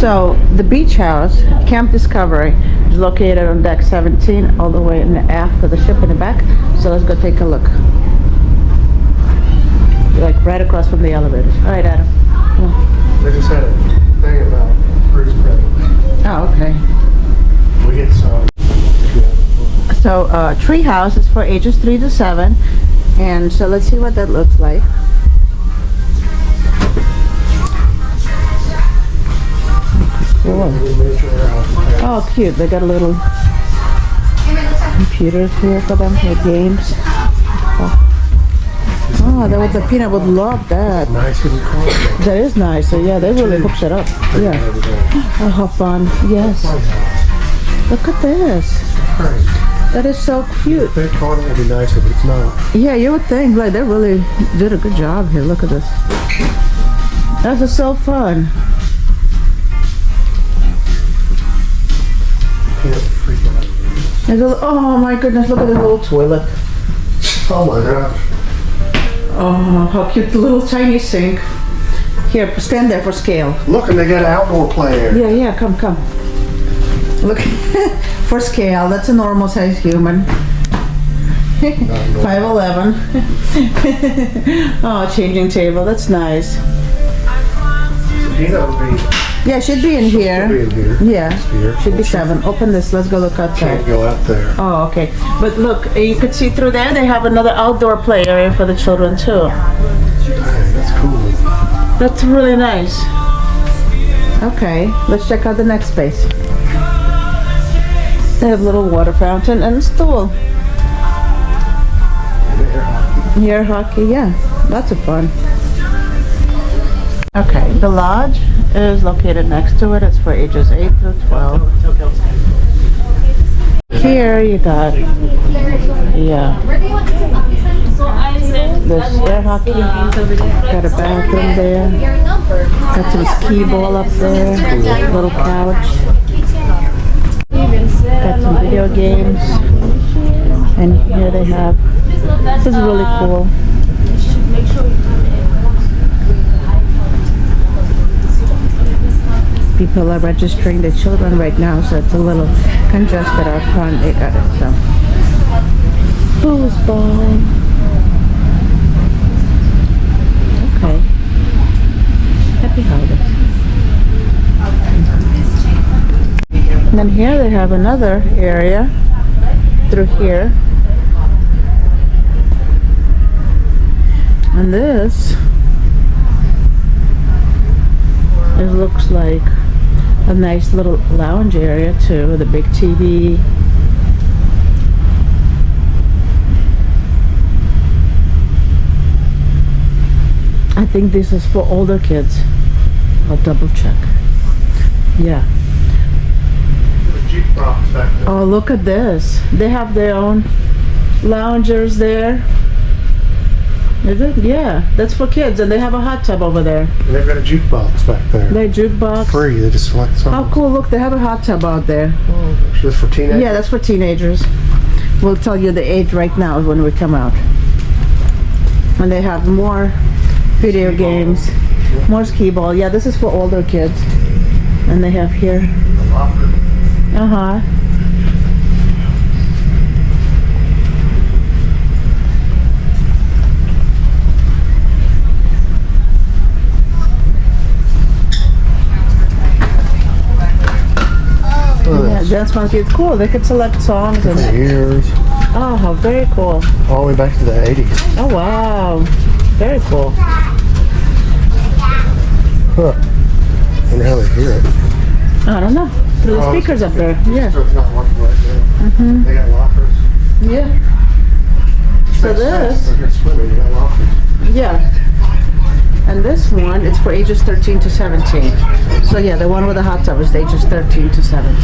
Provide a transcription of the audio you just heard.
So the beach house, Camp Discovery, is located on deck 17, all the way in the aft of the ship in the back. So let's go take a look. Like right across from the elevators. All right, Adam. They just had a thing about cruise credits. Oh, okay. We get some. So tree house is for ages 3 to 7, and so let's see what that looks like. Cool. Oh, cute. They got a little computers here for them for games. Oh, that would, the peanut would love that. Nice little car. That is nice. So yeah, they really hooked it up. Yeah. Oh, how fun. Yes. Look at this. That is so cute. Their car would be nicer, but it's not. Yeah, you would think, like, they really did a good job here. Look at this. That is so fun. There's a, oh my goodness, look at this little toilet. Oh my gosh. Oh, how cute, the little tiny sink. Here, stand there for scale. Look, and they got an outdoor play area. Yeah, come. Look, for scale, that's a normal size human. 5'11". Oh, changing table, that's nice. Yeah, should be in here. Should be in here. Yeah, Here. should be 7. Open this, let's go look outside. Can't go out there. Oh, okay. But look, you could see through there, they have another outdoor play area for the children too. Dang, that's cool. That's really nice. Okay, let's check out the next space. They have a little water fountain and a stool. Air hockey, yeah. Lots of fun. Okay, the lodge is located next to it. It's for ages 8 to 12. Here you got, yeah, this air hockey. Got a bathroom there. Got some skee ball up there. Little couch. Got some video games. And here they have, this is really cool. People are registering their children right now, so it's a little congested out front. They got it, so. Foosball. Okay. Happy holidays. And then here they have another area through here. And this, it looks like a nice little lounge area too, with a big TV. I think this is for older kids. I'll double check. Yeah. Oh, look at this. They have their own loungers there. Is it? Yeah, that's for kids, and they have a hot tub over there. And they've got a jukebox back there. They jukebox. Free. They just select songs. How cool! Look, they have a hot tub out there. Oh, just for teenagers. Yeah, that's for teenagers. We'll tell you the age right now when we come out. And they have more video games, more skee ball. Yeah, this is for older kids. And they have here. Uh-huh. Yeah, dance monkey. It's cool. They could select songs and. Years. Oh, how very cool. All the way back to the 80s. Oh wow, very cool. Huh. Wonder how they hear it. I don't know. Through the speakers up there. Yeah. So it's not working right now. They got lockers. Yeah. So this. They're just swimming. They got lockers. Yeah. And this one, it's for ages 13 to 17. So yeah, the one with the hot tub is ages 13 to 17.